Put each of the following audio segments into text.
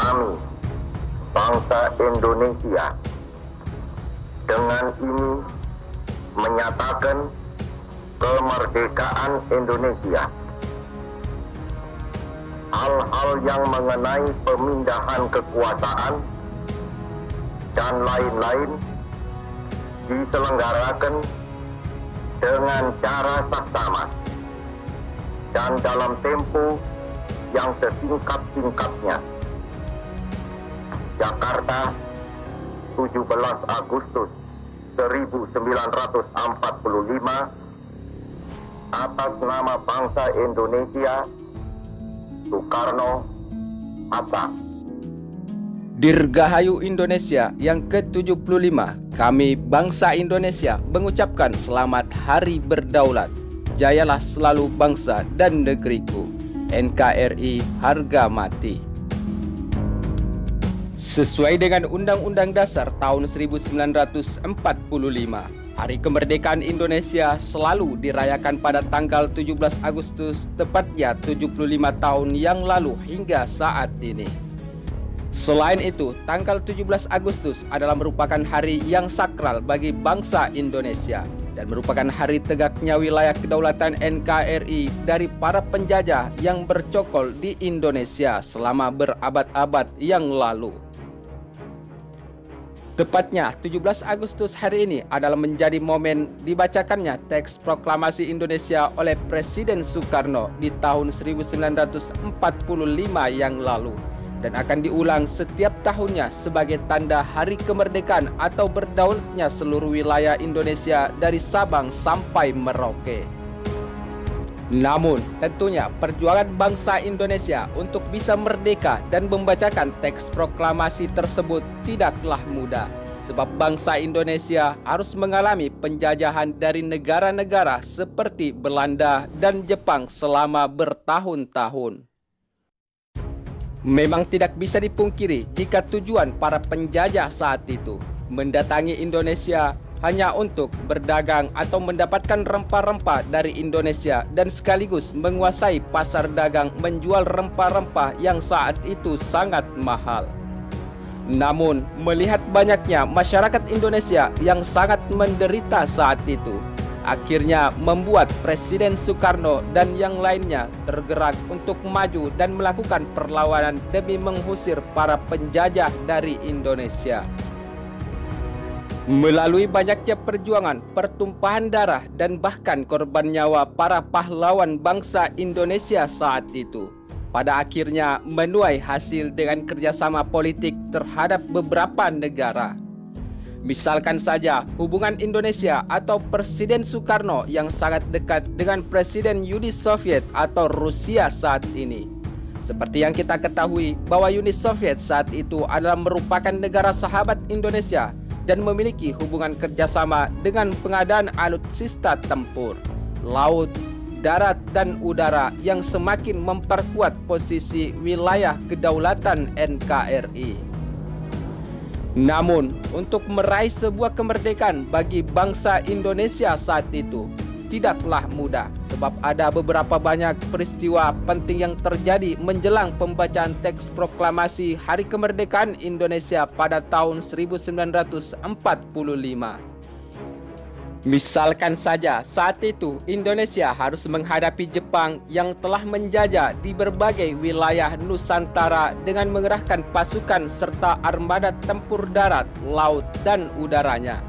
Kami, bangsa Indonesia, dengan ini menyatakan kemerdekaan Indonesia. Hal-hal yang mengenai pemindahan kekuasaan dan lain-lain diselenggarakan dengan cara saksama dan dalam tempo yang sesingkat-singkatnya. Jakarta, 17 Agustus 1945, atas nama bangsa Indonesia, Soekarno, Hatta. Dirgahayu Indonesia yang ke-75, kami bangsa Indonesia mengucapkan selamat Hari Berdaulat. Jayalah selalu bangsa dan negeriku. NKRI harga mati. Sesuai dengan Undang-Undang Dasar tahun 1945, Hari Kemerdekaan Indonesia selalu dirayakan pada tanggal 17 Agustus, tepatnya 75 tahun yang lalu hingga saat ini. Selain itu, tanggal 17 Agustus adalah merupakan hari yang sakral bagi bangsa Indonesia dan merupakan hari tegaknya wilayah kedaulatan NKRI dari para penjajah yang bercokol di Indonesia selama berabad-abad yang lalu. Tepatnya 17 Agustus hari ini adalah menjadi momen dibacakannya teks proklamasi Indonesia oleh Presiden Soekarno di tahun 1945 yang lalu dan akan diulang setiap tahunnya sebagai tanda hari kemerdekaan atau berdaulatnya seluruh wilayah Indonesia dari Sabang sampai Merauke. Namun, tentunya perjuangan bangsa Indonesia untuk bisa merdeka dan membacakan teks proklamasi tersebut tidaklah mudah, sebab bangsa Indonesia harus mengalami penjajahan dari negara-negara seperti Belanda dan Jepang selama bertahun-tahun. Memang tidak bisa dipungkiri jika tujuan para penjajah saat itu mendatangi Indonesia hanya untuk berdagang atau mendapatkan rempah-rempah dari Indonesia dan sekaligus menguasai pasar dagang menjual rempah-rempah yang saat itu sangat mahal. Namun, melihat banyaknya masyarakat Indonesia yang sangat menderita saat itu, akhirnya membuat Presiden Soekarno dan yang lainnya tergerak untuk maju dan melakukan perlawanan demi mengusir para penjajah dari Indonesia. Melalui banyaknya perjuangan, pertumpahan darah, dan bahkan korban nyawa para pahlawan bangsa Indonesia saat itu, pada akhirnya menuai hasil dengan kerjasama politik terhadap beberapa negara. Misalkan saja hubungan Indonesia atau Presiden Soekarno yang sangat dekat dengan Presiden Uni Soviet atau Rusia saat ini. Seperti yang kita ketahui bahwa Uni Soviet saat itu adalah merupakan negara sahabat Indonesia dan memiliki hubungan kerjasama dengan pengadaan alutsista tempur, laut, darat, dan udara yang semakin memperkuat posisi wilayah kedaulatan NKRI. Namun, untuk meraih sebuah kemerdekaan bagi bangsa Indonesia saat itu tidaklah mudah, sebab ada beberapa banyak peristiwa penting yang terjadi menjelang pembacaan teks proklamasi Hari Kemerdekaan Indonesia pada tahun 1945. Misalkan saja saat itu Indonesia harus menghadapi Jepang yang telah menjajah di berbagai wilayah Nusantara dengan mengerahkan pasukan serta armada tempur darat, laut, dan udaranya.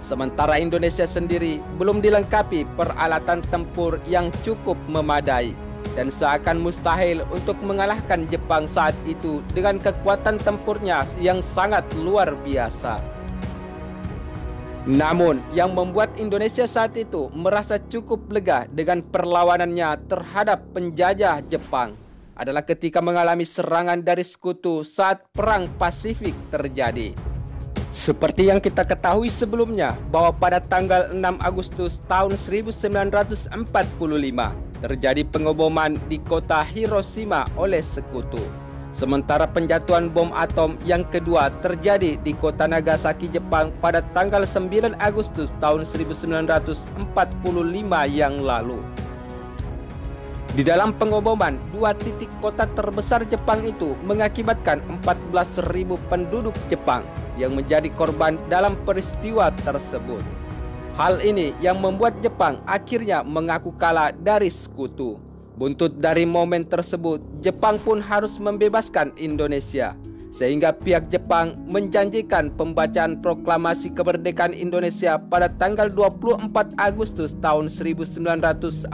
Sementara Indonesia sendiri belum dilengkapi peralatan tempur yang cukup memadai dan seakan mustahil untuk mengalahkan Jepang saat itu dengan kekuatan tempurnya yang sangat luar biasa. Namun, yang membuat Indonesia saat itu merasa cukup lega dengan perlawanannya terhadap penjajah Jepang adalah ketika mengalami serangan dari sekutu saat Perang Pasifik terjadi. Seperti yang kita ketahui sebelumnya bahwa pada tanggal 6 Agustus tahun 1945 terjadi pengeboman di kota Hiroshima oleh sekutu. Sementara penjatuhan bom atom yang kedua terjadi di kota Nagasaki, Jepang pada tanggal 9 Agustus tahun 1945 yang lalu. Di dalam pengoboman, 2 titik kota terbesar Jepang itu mengakibatkan 14.000 penduduk Jepang yang menjadi korban dalam peristiwa tersebut. Hal ini yang membuat Jepang akhirnya mengaku kalah dari sekutu. Buntut dari momen tersebut, Jepang pun harus membebaskan Indonesia, sehingga pihak Jepang menjanjikan pembacaan proklamasi kemerdekaan Indonesia pada tanggal 24 Agustus tahun 1945.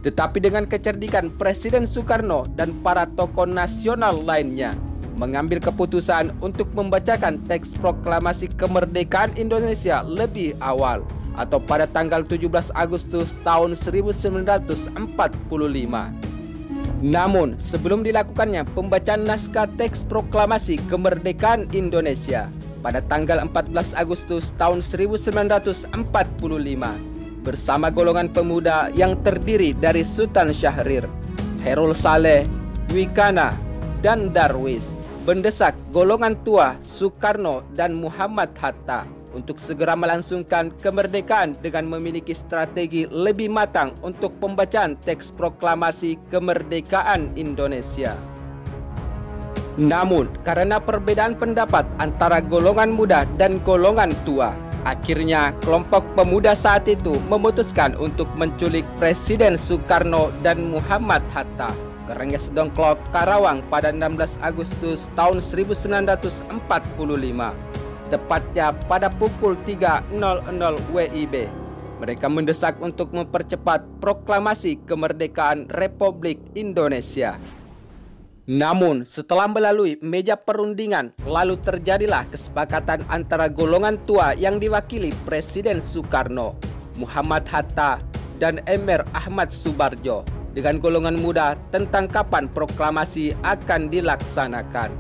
Tetapi dengan kecerdikan Presiden Soekarno dan para tokoh nasional lainnya mengambil keputusan untuk membacakan teks proklamasi kemerdekaan Indonesia lebih awal atau pada tanggal 17 Agustus tahun 1945. Namun, sebelum dilakukannya pembacaan naskah teks proklamasi kemerdekaan Indonesia pada tanggal 14 Agustus tahun 1945, bersama golongan pemuda yang terdiri dari Sultan Syahrir, Khairul Saleh, Dwi Kana, dan Darwis mendesak golongan tua Soekarno dan Muhammad Hatta untuk segera melangsungkan kemerdekaan dengan memiliki strategi lebih matang untuk pembacaan teks proklamasi kemerdekaan Indonesia. Namun, karena perbedaan pendapat antara golongan muda dan golongan tua, akhirnya kelompok pemuda saat itu memutuskan untuk menculik Presiden Soekarno dan Muhammad Hatta ke Rengas Dongklok, Karawang pada 16 Agustus tahun 1945, tepatnya pada pukul 3.00 WIB. Mereka mendesak untuk mempercepat proklamasi kemerdekaan Republik Indonesia. Namun, setelah melalui meja perundingan, lalu terjadilah kesepakatan antara golongan tua yang diwakili Presiden Soekarno, Muhammad Hatta, dan Emir Ahmad Subarjo dengan golongan muda tentang kapan proklamasi akan dilaksanakan.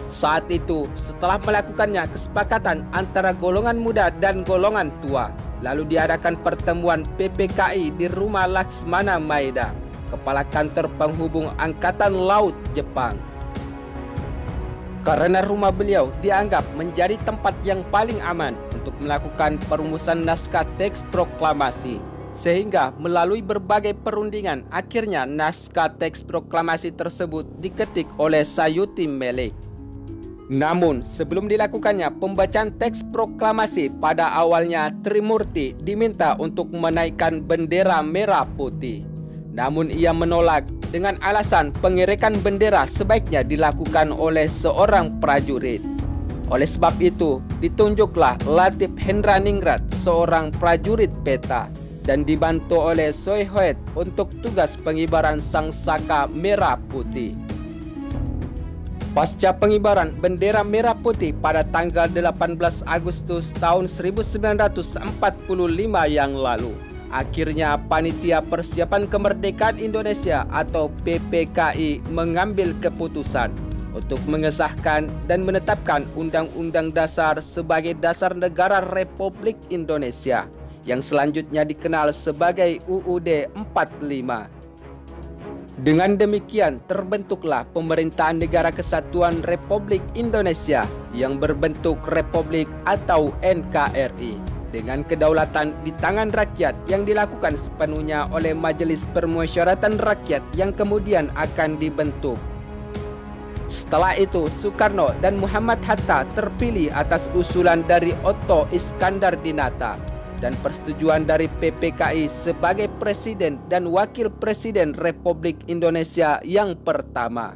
Saat itu, setelah melakukannya kesepakatan antara golongan muda dan golongan tua, lalu diadakan pertemuan PPKI di Rumah Laksmana Maeda, Kepala Kantor Penghubung Angkatan Laut Jepang. Karena rumah beliau dianggap menjadi tempat yang paling aman untuk melakukan perumusan naskah teks proklamasi, sehingga melalui berbagai perundingan akhirnya naskah teks proklamasi tersebut diketik oleh Sayuti Melik. Namun, sebelum dilakukannya pembacaan teks proklamasi, pada awalnya Trimurti diminta untuk menaikkan bendera merah putih. Namun ia menolak dengan alasan pengirikan bendera sebaiknya dilakukan oleh seorang prajurit. Oleh sebab itu, ditunjuklah Latif Hendraningrat, seorang prajurit peta, dan dibantu oleh Soe Hoet untuk tugas pengibaran sangsaka merah putih. Pasca pengibaran bendera merah putih pada tanggal 18 Agustus tahun 1945 yang lalu, akhirnya Panitia Persiapan Kemerdekaan Indonesia atau PPKI mengambil keputusan untuk mengesahkan dan menetapkan Undang-Undang Dasar sebagai dasar negara Republik Indonesia yang selanjutnya dikenal sebagai UUD 45. Dengan demikian terbentuklah Pemerintahan Negara Kesatuan Republik Indonesia yang berbentuk Republik atau NKRI, dengan kedaulatan di tangan rakyat yang dilakukan sepenuhnya oleh Majelis Permusyawaratan Rakyat yang kemudian akan dibentuk. Setelah itu, Soekarno dan Muhammad Hatta terpilih atas usulan dari Otto Iskandar Dinata dan persetujuan dari PPKI sebagai Presiden dan Wakil Presiden Republik Indonesia yang pertama.